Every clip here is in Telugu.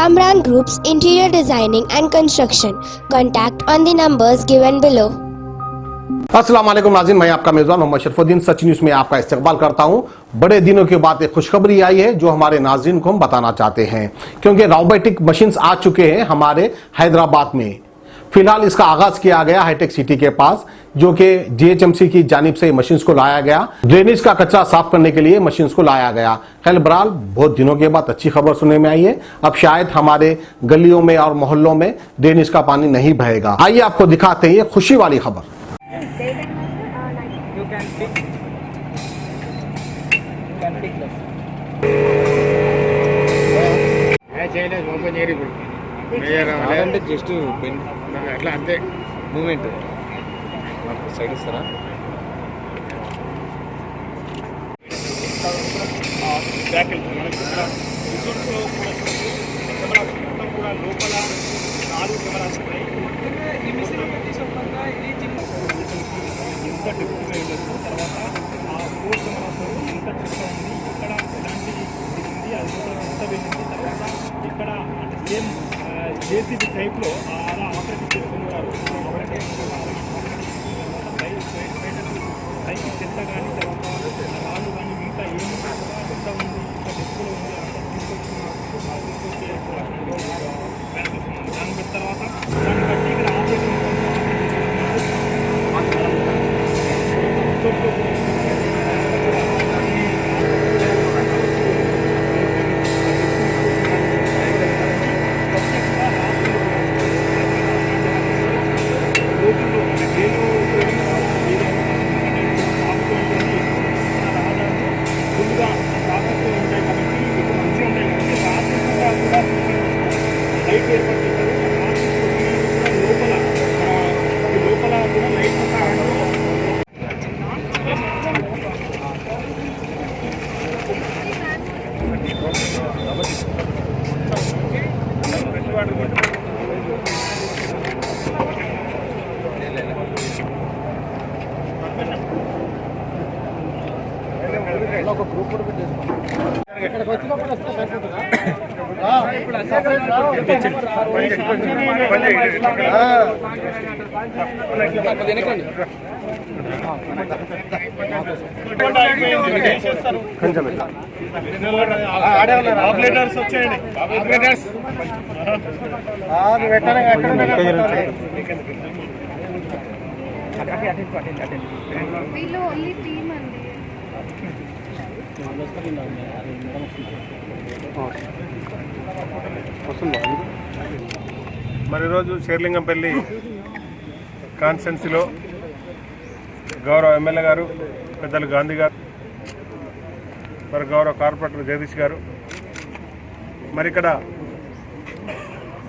Kamran Group's interior designing and construction. Contact on the numbers given below. अस्सलाम वालेकुम नाज़रीन, मैं आपका मेज़बान मोहम्मद शरफुद्दीन सच न्यूज़ में आपका इस्तकबाल करता हूं। बड़े दिनों के बाद एक खुशखबरी आई है जो हमारे नाज़रीन को हम बताना चाहते हैं, क्योंकि रोबोटिक मशीन्स आ चुके हैं हमारे हैदराबाद में। फिलहाल इसका आगाज किया गया हाईटेक सिटी के पास, जो कि DHMC की जानिब से मशीन्स को लाया गया। ड्रेनेज का कचरा साफ करने के लिए मशीन्स को लाया गया। खैर बहरहाल बहुत दिनों के बाद अच्छी खबर सुनने में आई है। अब शायद हमारे गलियों में और मोहल्लों में ड्रेनेज का पानी नहीं बहेगा। आइए आपको दिखाते हैं ये खुशी वाली खबर। జస్ట్ అట్లా అంతే మూమెంట్ సైడ్ ఇస్తారా కూడా లోపల 4 కెమెరాస్ ఉన్నాయి. ఈ మిషన్ సంబంధంగా ఇది ఇంత డిఫరెంట్గా ఉండొచ్చు. తర్వాత ఆ 4 కెమెరాస్ ఇంత చెత్త ఉంది, ఇక్కడ ఎలాంటి ఉంది, అది కూడా ఎంత వెళ్ళింది. తర్వాత ఇక్కడ సేమ్ జేసీబీ టైప్లో అలా ఆపరేట్ చేస్తున్నారు. పైకి చెత్త కానీ తర్వాత రాళ్ళు కానీ మిగతా ఏమున్నా కూడా ఎంత ఉంది, ఇంత డెప్పులో ఉంది, అంత తీసుకొచ్చి దాన్ని పెట్టిన తర్వాత దాన్ని బట్టి ఇక్కడ ఆపరేటర్స్ వచ్చేయండి. ఆపరేటర్స్ వీళ్ళు ఓన్లీ టీమ్ అండి. మరి ఈరోజు షేర్లింగంపల్లి కాన్స్టిట్యున్సీలో గౌరవ ఎమ్మెల్యే గారు పెద్దలు గాంధీ గారు, మరి గౌరవ కార్పొరేటర్ జగదీష్ గారు, మరి ఇక్కడ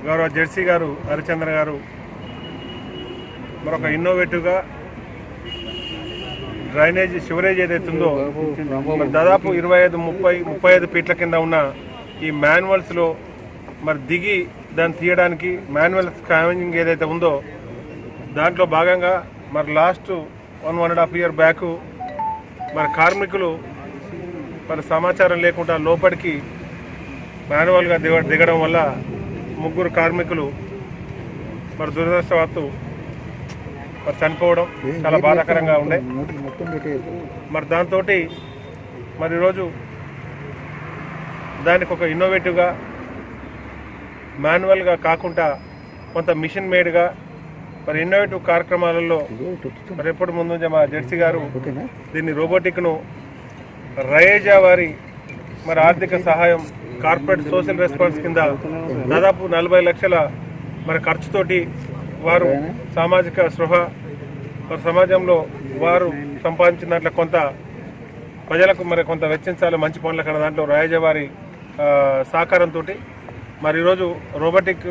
గౌరవ జెర్సీ గారు హరిచంద్ర గారు మరొక ఇన్నోవేటివ్గా డ్రైనేజ్ సివరేజ్ ఏదైతుందో మరి దాదాపు 25-35 ఫీట్ల కింద ఉన్న ఈ మాన్యువల్స్లో మరి దిగి దాన్ని తీయడానికి మాన్యువల్ స్కావెంజింగ్ ఏదైతే ఉందో దాంట్లో భాగంగా మరి లాస్ట్ 1.5 ఇయర్ బ్యాక్ మరి కార్మికులు మరి సమాచారం లేకుండా లోపలికి మాన్యువల్గా దిగడం వల్ల 3 కార్మికులు మరి దురదృష్టవత్తు మరి చనిపోవడం చాలా బాధాకరంగా ఉండే. మరి దాంతో మరి ఈరోజు దానికి ఒక ఇన్నోవేటివ్గా మాన్యువల్గా కాకుండా కొంత మిషన్ మేడ్గా మరి ఇన్నోవేటివ్ కార్యక్రమాలలో మరి ఎప్పుడు ముందు మా జెర్సీ గారు దీన్ని రోబోటిక్ను రయేజా వారి మరి ఆర్థిక సహాయం కార్పొరేట్ సోషల్ రెస్పాన్స్ కింద దాదాపు 40 లక్షల మరి ఖర్చుతోటి వారు సామాజిక స్పృహ మరి సమాజంలో వారు సంపాదించిన దాంట్లో కొంత ప్రజలకు మరి కొంత వెచ్చించాలి మంచి పనులకు అన్న దాంట్లో రాయజా వారి సహకారంతో మరి ఈరోజు రోబోటిక్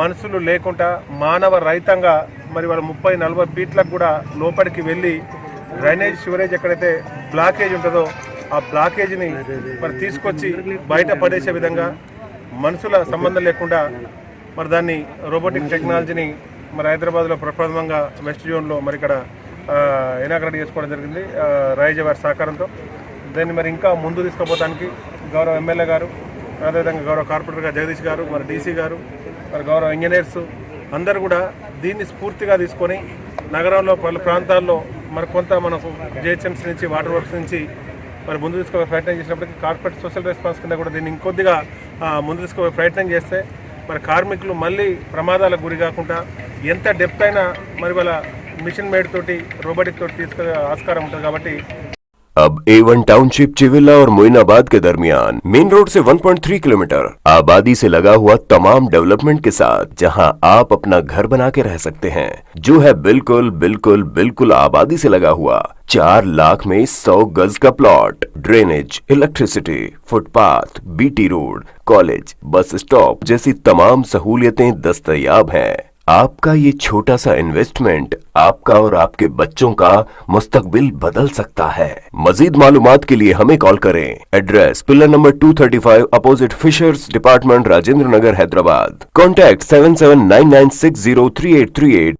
మనుషులు లేకుండా మానవ రహితంగా మరి వాళ్ళ 30-40 ఫీట్లకు కూడా లోపలికి వెళ్ళి డ్రైనేజ్ సివరేజ్ ఎక్కడైతే బ్లాకేజ్ ఉంటుందో ఆ బ్లాకేజ్ని మరి తీసుకొచ్చి బయట పడేసే విధంగా మనుషుల సంబంధం లేకుండా మరి దాన్ని రోబోటిక్ టెక్నాలజీని మరి హైదరాబాద్లో ప్రప్రథమంగా వెస్ట్ జోన్లో మరి ఇక్కడ ఇనాగ్రేట్ చేసుకోవడం జరిగింది రాయజ వారి సహకారంతో. దాన్ని మరి ఇంకా ముందు తీసుకుపోవడానికి గౌరవ ఎమ్మెల్యే గారు అదేవిధంగా గౌరవ కార్పొరేటర్ గారు జగదీష్ గారు, మరి డీసీ గారు, మరి గౌరవ ఇంజనీర్స్ అందరూ కూడా దీన్ని స్ఫూర్తిగా తీసుకొని నగరంలో పలు ప్రాంతాల్లో మరి కొంత మనకు జిహెచ్ఎంసీ నుంచి వాటర్ వర్క్స్ నుంచి మరి ముందు తీసుకునే ప్రయత్నం చేసినప్పటికీ కార్పొరేట్ సోషల్ రెస్పాన్స్ కింద కూడా దీన్ని ఇంకొద్దిగా ముందు తీసుకునే ప్రయత్నం చేస్తే మరి కార్మికులు మళ్ళీ ప్రమాదాలకు గురి కాకుండా ఎంత డెప్త్ అయినా మరి వాళ్ళ మిషన్ మేడ్ తోటి రోబోటిక్ తోటి తీసుకునే ఆస్కారం ఉంటుంది కాబట్టి अब A1 टाउनशिप चिविला और मोइनाबाद के दरमियान मेन रोड से 1.3 किलोमीटर आबादी से लगा हुआ तमाम डेवलपमेंट के साथ जहां आप अपना घर बना के रह सकते हैं, जो है बिल्कुल बिल्कुल बिल्कुल आबादी से लगा हुआ। 4 लाख में 100 गज का plot, drainage, electricity, footpath, BT road, college, bus stop जैसी तमाम सहूलियतें दस्तयाब हैं। आपका ये छोटा सा इन्वेस्टमेंट आपका और आपके बच्चों का मुस्तकबिल बदल सकता है। मजीद मालूमात के लिए हमें कॉल करें। Address pillar number 235 opposite fishers department, Rajendra Nagar, Hyderabad. Contact 7799603838।